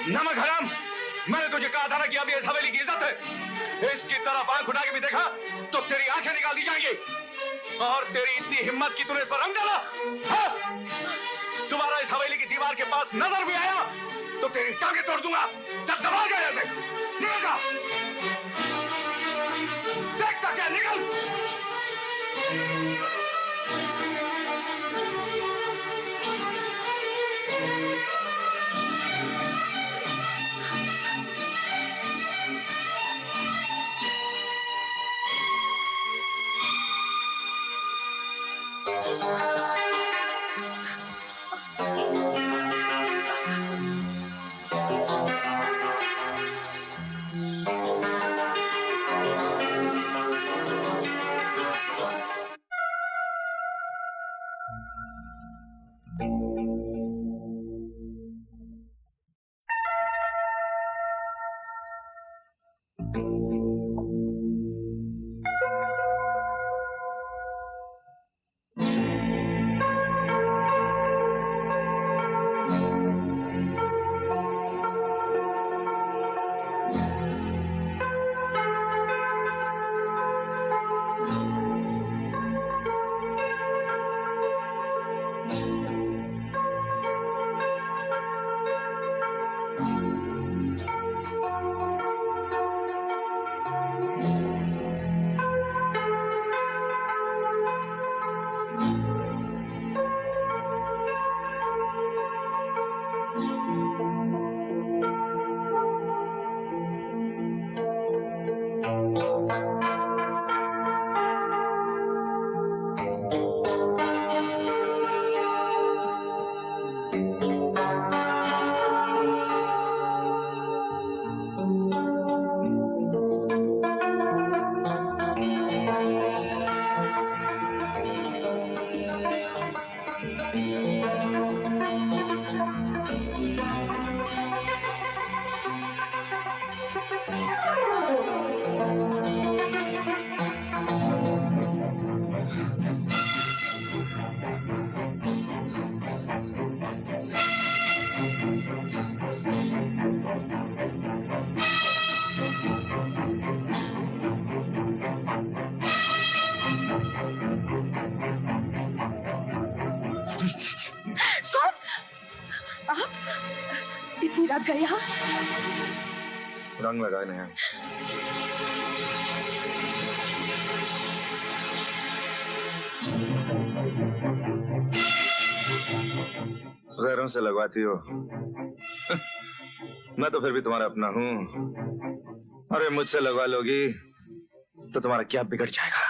नमक हराम, मैंने तुझे कहा था ना कि अब ये इस हवेली की इज्जत है। इसकी तरफ आंख उठा के भी देखा तो तेरी आंखें निकाल दी जाएंगी। और तेरी इतनी हिम्मत की तूने इस पर रंग डाला। हाँ? तुम्हारा इस हवेली की दीवार के पास नजर भी आया तो तेरी टांगें तोड़ दूंगा। जब दबा जाए ऐसे निकल जा। देखता क्या, निकल। गया रंग लगाए नहीं। गैरों से लगवाती हो। मैं तो फिर भी तुम्हारा अपना हूं। अरे मुझसे लगवा लोगी तो तुम्हारा क्या बिगड़ जाएगा।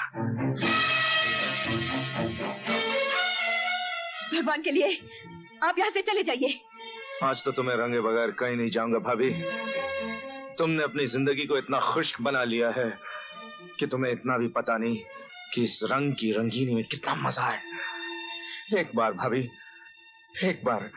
भगवान के लिए आप यहाँ से चले जाइए। आज तो तुम्हें रंगे बगैर कहीं नहीं जाऊंगा भाभी। तुमने अपनी जिंदगी को इतना खुश्क बना लिया है कि तुम्हें इतना भी पता नहीं कि इस रंग की रंगीनी में कितना मजा है। एक बार भाभी, एक बार।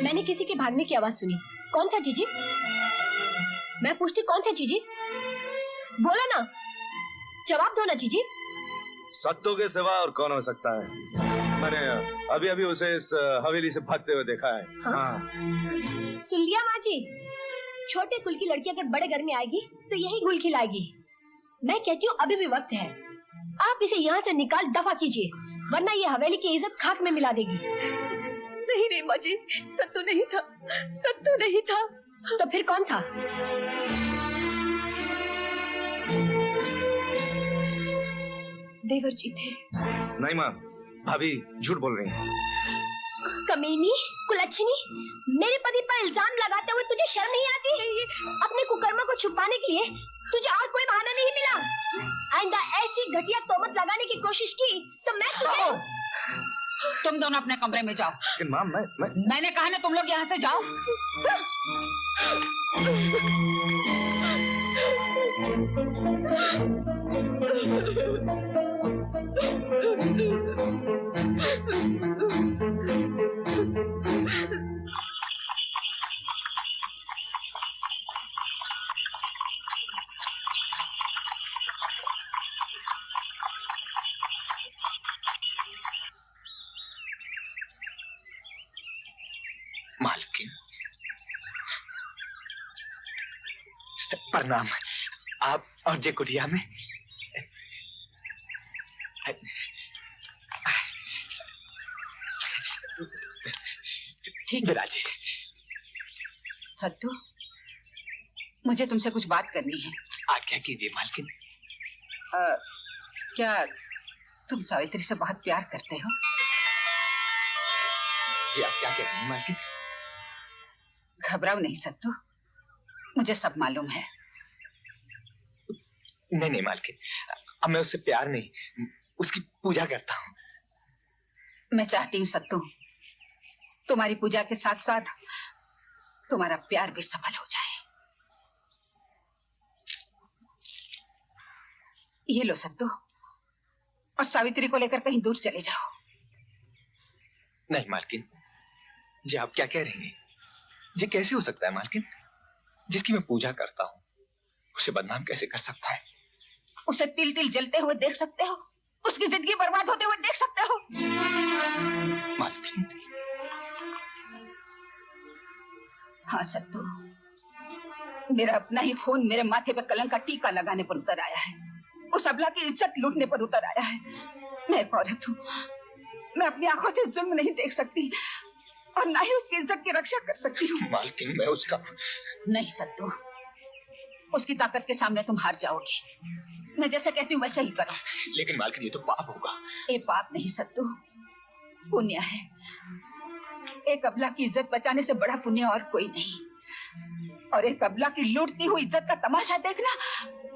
मैंने किसी के भागने की आवाज सुनी। कौन था जीजी? मैं पूछती कौन था जीजी? बोला ना, जवाब दो ना जीजी। सत्तू के सिवा और कौन हो सकता है? मैंने अभी अभी उसे इस हवेली से भागते हुए देखा है। हाँ। सुन लिया माँ जी, छोटे कुल की लड़की अगर बड़े घर में आएगी तो यही गुल खिलाएगी। मैं कहती हूँ अभी भी वक्त है, आप इसे यहाँ से निकाल दफा कीजिए, वरना ये हवेली की इज्जत खाक में मिला देगी। नहीं नहीं माँ जी, सत्तू नहीं था, सत्तू नहीं था। तो फिर कौन था? देवर जी थे। नहीं माँ, भाभी झूठ बोल रही हैं। कमीनी, कुलच्छनी, मेरे पति पर इल्जाम लगाते हुए तुझे शर्म नहीं आती? अपने कुकर्मों को छुपाने के लिए तुझे और कोई बहाना नहीं मिला? आइंदा ऐसी घटिया तोहमत लगाने की कोशिश की तो मैं तुझे... तुम दोनों अपने कमरे में जाओ। लेकिन माँ मैंने कहा ना तुम लोग यहाँ से जाओ। मालकिन, प्रणाम। आप और जे कुटिया में ठीक है विराजी। सत्तू, मुझे तुमसे कुछ बात करनी है। आज्ञा कीजिए मालकिन। क्या तुम सावित्री से बहुत प्यार करते हो? जी आप क्या कह रही हैं मालकिन? घबराओ नहीं सत्तू, मुझे सब मालूम है। नहीं नहीं मालकिन, अब मैं उससे प्यार नहीं, उसकी पूजा करता हूँ। मैं चाहती हूँ सत्तू, तुम्हारी पूजा के साथ साथ तुम्हारा प्यार भी सफल हो जाए। ये लो सत्तू, और सावित्री को लेकर कहीं दूर चले जाओ। नहीं मालकिन, जी आप क्या कह रही हैं? जी कैसे हो सकता है मालकिन? जिसकी मैं पूजा करता हूँ उसे बदनाम कैसे कर सकता है? उसे तिल तिल जलते हुए देख सकते हो, उसकी जिंदगी बर्बाद होते हुए देख सकते हो। मालकिन। हाँ सत्तू, मेरा अपना ही खून मेरे माथे पे कलंक का टीका लगाने पर उतर आया है, उस अबला की इज्जत लूटने पर उतर आया है। मैं एक औरत हूँ, मैं अपनी आंखों से जुल्म नहीं देख सकती और ना ही उसकी इज्जत की रक्षा कर सकती हूँ। मालकिन मैं उसका नहीं सत्तू, उसकी ताकत के सामने तुम हार जाओगे। मैं जैसे कहती हूँ वैसे ही करो। लेकिन मालकिन ये तो पाप होगा। ये पाप नहीं सत्तू, पुण्य है। एक अबला की इज्जत बचाने से बड़ा पुण्य और कोई नहीं, और एक अबला की लूटती हुई इज्जत का तमाशा देखना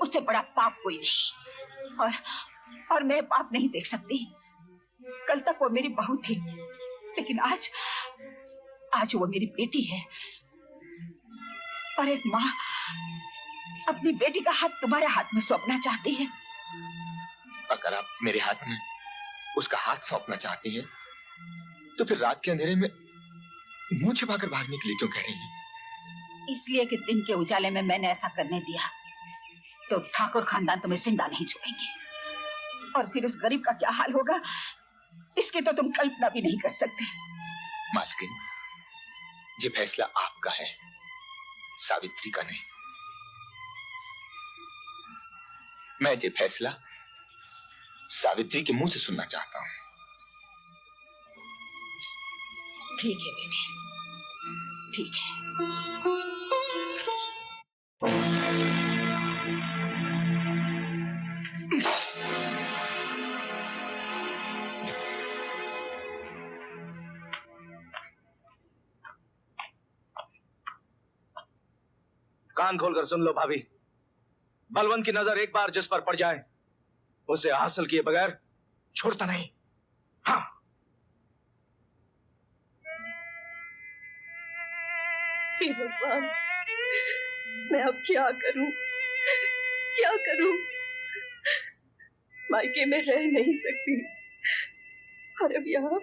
उससे बड़ा पाप कोई नहीं। और मैं पाप नहीं देख सकती। कल तक वो मेरी बहू थी, लेकिन आज वो मेरी बेटी है। और एक माँ अपनी बेटी का हाथ तुम्हारे हाथ में सौंपना चाहती है। अगर आप मेरे हाथ में उसका हाथ सौंपना चाहती हैं, तो फिर रात के अंधेरे में मुंह छिपाकर भागने के लिए क्यों कह रही हैं? इसलिए कि दिन के उजाले में मैंने ऐसा करने दिया तो ठाकुर खानदान तुम्हें जिंदा नहीं छोड़ेंगे, और फिर उस गरीब का क्या हाल होगा इसकी तो तुम कल्पना भी नहीं कर सकते। मालकिन, ये फैसला आपका है, सावित्री का नहीं। मैं ये फैसला सावित्री के मुंह से सुनना चाहता हूं। ठीक है बेटी, ठीक है। कान खोलकर सुन लो भाभी, बलवंत की नजर एक बार जिस पर पड़ जाए उसे हासिल किए बगैर छोड़ता नहीं। हाँ। हे भगवान, मैं अब क्या करूं, क्या करूं? मायके में रह नहीं सकती, और अब यहाँ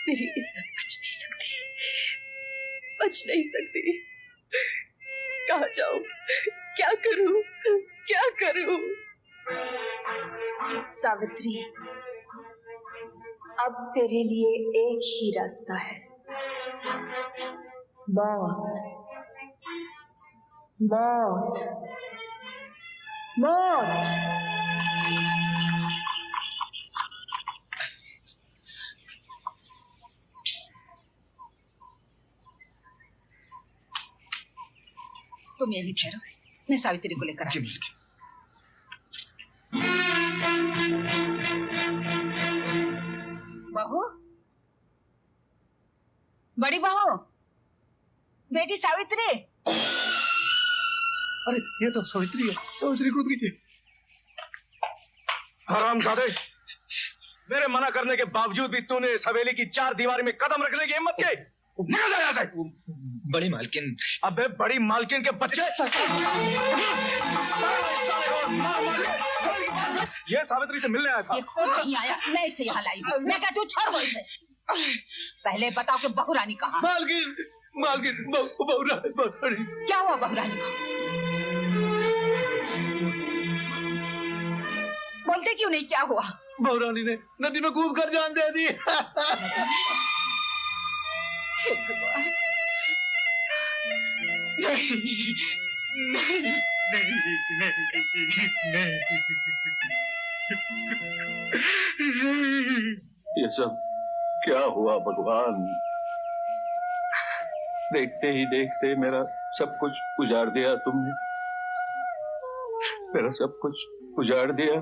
मेरी इज्जत बच नहीं सकती, बच नहीं सकती। कहाँ जाऊं, क्या करूं, क्या करूं? सावित्री, अब तेरे लिए एक ही रास्ता है, मौत, मौत, मौत। तुम यहीं ठहरो, मैं सावित्री को लेकर आती हूँ। बहू, बड़ी बहू, बेटी सावित्री। अरे ये तो सावित्री है, सावित्री कूद गई। हरामजादे, मेरे मना करने के बावजूद भी तूने इस हवेली की चार दीवारी में कदम रखने की हिम्मत की? निकल जा यहाँ से। बड़ी मालकिन। अबे बड़ी मालकिन के बच्चे। ये सावित्री से मिलने आया था। ये खुद नहीं आया, मैं इसे यहाँ लाई हूँ। मैं कहती हूँ छोड़ दो इसे। पहले बताओ कि बहू रानी कहाँ? मालकिन, मालकिन, बहू रानी। क्या हुआ बहू रानी को? बोलते क्यों नहीं, क्या हुआ? बहू रानी ने नदी में कूद कर जान दे दी। हे भगवान। ये सब क्या हुआ भगवान? देखते ही देखते मेरा सब कुछ उजाड़ दिया तुमने। मेरा सब कुछ उजाड़ दिया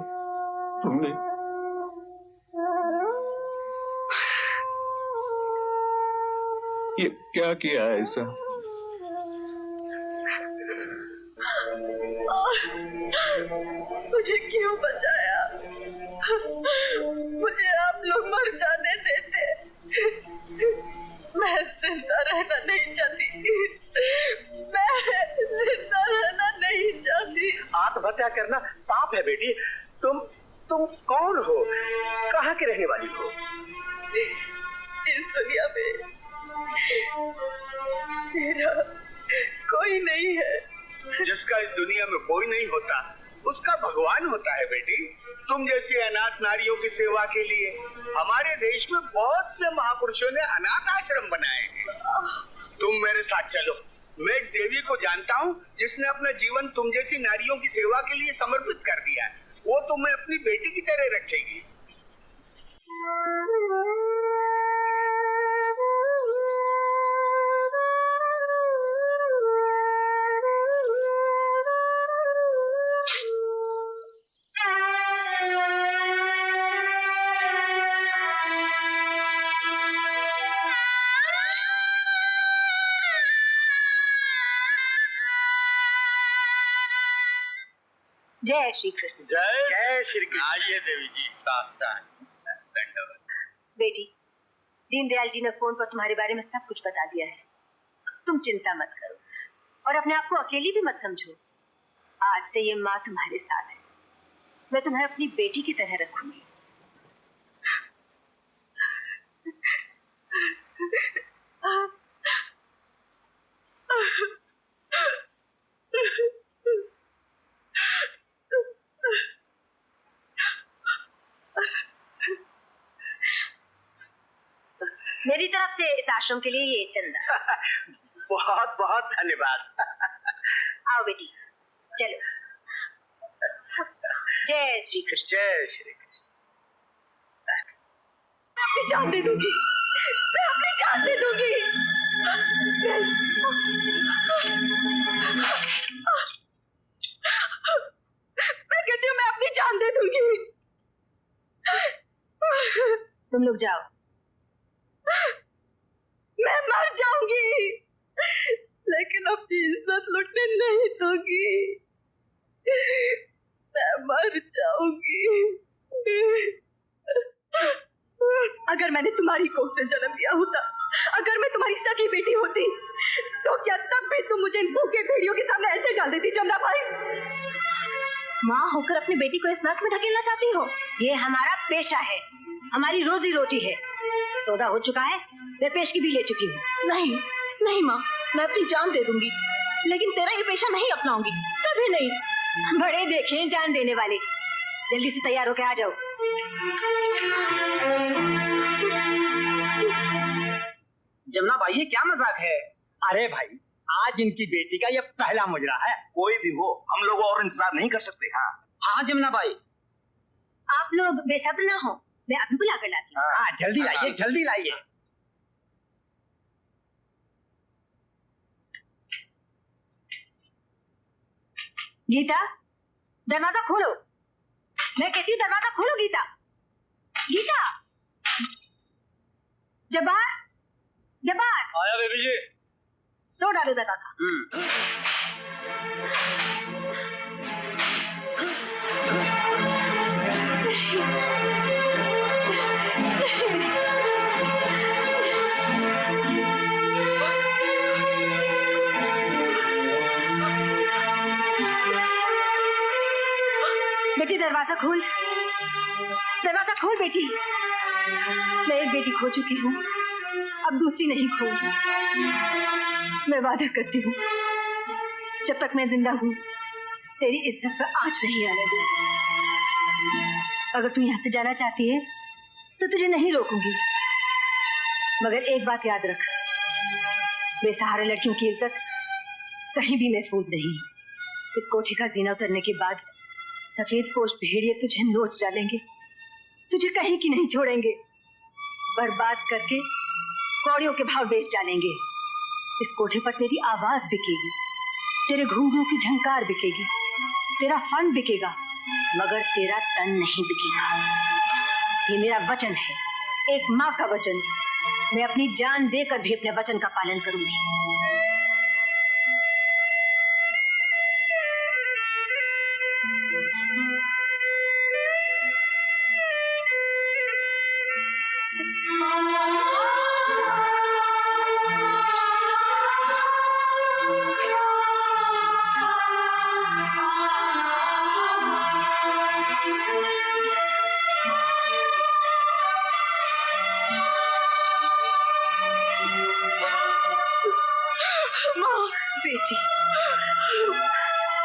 तुमने। ये क्या किया ऐसा? मुझे क्यों बचाया? मुझे आप लोग मर जाने देते। मैं जिंदा रहना नहीं चाहती। मैं जिंदा रहना नहीं चाहती। आत्महत्या करना पाप है बेटी। तुम कौन हो? कहाँ की रहने वाली हो? इस दुनिया में मेरा कोई नहीं है। जिसका इस दुनिया में कोई नहीं होता उसका भगवान होता है बेटी। तुम जैसी अनाथ नारियों की सेवा के लिए हमारे देश में बहुत से महापुरुषों ने अनाथ आश्रम बनाए हैं। तुम मेरे साथ चलो। मैं एक देवी को जानता हूँ जिसने अपना जीवन तुम जैसी नारियों की सेवा के लिए समर्पित कर दिया है। वो तुम्हें अपनी बेटी की तरह रखेगी। जय श्री कृष्ण। जय श्री कृष्ण। आइए देवी जी, साष्टांग दंडवत। बेटी, दीनदयाल जी ने फोन पर तुम्हारे बारे में सब कुछ बता दिया है। तुम चिंता मत करो और अपने आप को अकेली भी मत समझो। आज से ये माँ तुम्हारे साथ है। मैं तुम्हें अपनी बेटी की तरह रखूंगी। मेरी तरफ से इस आश्रम के लिए ये चंदा। बहुत बहुत धन्यवाद। आओ बेटी, चलो। जय श्री कृष्ण। जय श्री कृष्ण। मैं अपनी जान दे दूंगी। मैं अपनी जान दे दूंगी। मैं कहती हूँ मैं अपनी जान दे दूंगी। तुम लोग जाओ। मैं मर जाऊंगी लेकिन अपनी इज्जत लुटने नहीं दूंगी। मैं मर जाऊंगी। अगर मैंने तुम्हारी कोख से जन्म लिया होता, अगर मैं तुम्हारी सगी बेटी होती, तो क्या तब भी तुम मुझे इन भूखे भेड़ियों के सामने ऐसे डाल देती जमुना भाई? माँ होकर अपनी बेटी को इस नर्क में धकेलना चाहती हो? ये हमारा पेशा है, हमारी रोजी रोटी है। सौदा हो चुका है, मैं पेशगी भी ले चुकी हूँ। नहीं नहीं माँ, मैं अपनी जान दे दूंगी लेकिन तेरा ये पेशा नहीं अपनाऊंगी, कभी नहीं। बड़े देखे जान देने वाले। जल्दी से तैयार होकर आ जाओ। जमुना भाई, ये क्या मजाक है? अरे भाई, आज इनकी बेटी का ये पहला मुजरा है। कोई भी हो, हम लोग और इंतजार नहीं कर सकते। हाँ जमुना भाई। आप लोग बेसब्र ना हो, मैं अभी बुला कर लाती हूँ। हाँ जल्दी लाइए, जल्दी लाइए। गीता, दरवाजा खोलो। मैं कहती हूँ दरवाजा खोलो गीता। गीता, जबार, जबार। आया बेबी जी। तो डालो दरवाजा। बेटी दरवाजा खोल, दरवाजा खोल बेटी। मैं एक बेटी खो चुकी हूँ, अब दूसरी नहीं खोऊंगी। मैं वादा करती हूँ जब तक मैं जिंदा हूँ तेरी इज्जत पर आंच नहीं आने दूंगी। अगर तू यहाँ से जाना चाहती है तो तुझे नहीं रोकूंगी, मगर एक बात याद रख, बेसहारा लड़कियों की इज्जत कहीं भी महफूज नहीं। इस कोठी का जीना उतरने के बाद सफेद पोश भेड़िए तुझे नोच डालेंगे, तुझे कहीं की नहीं छोड़ेंगे, बर्बाद करके कौड़ियों के भाव बेच डालेंगे। इस कोठे पर तेरी आवाज बिकेगी, तेरे घूंघरू की झंकार बिकेगी, तेरा फन बिकेगा, मगर तेरा तन नहीं बिकेगा। ये मेरा वचन है, एक माँ का वचन। मैं अपनी जान देकर भी अपने वचन का पालन करूंगी। बेटी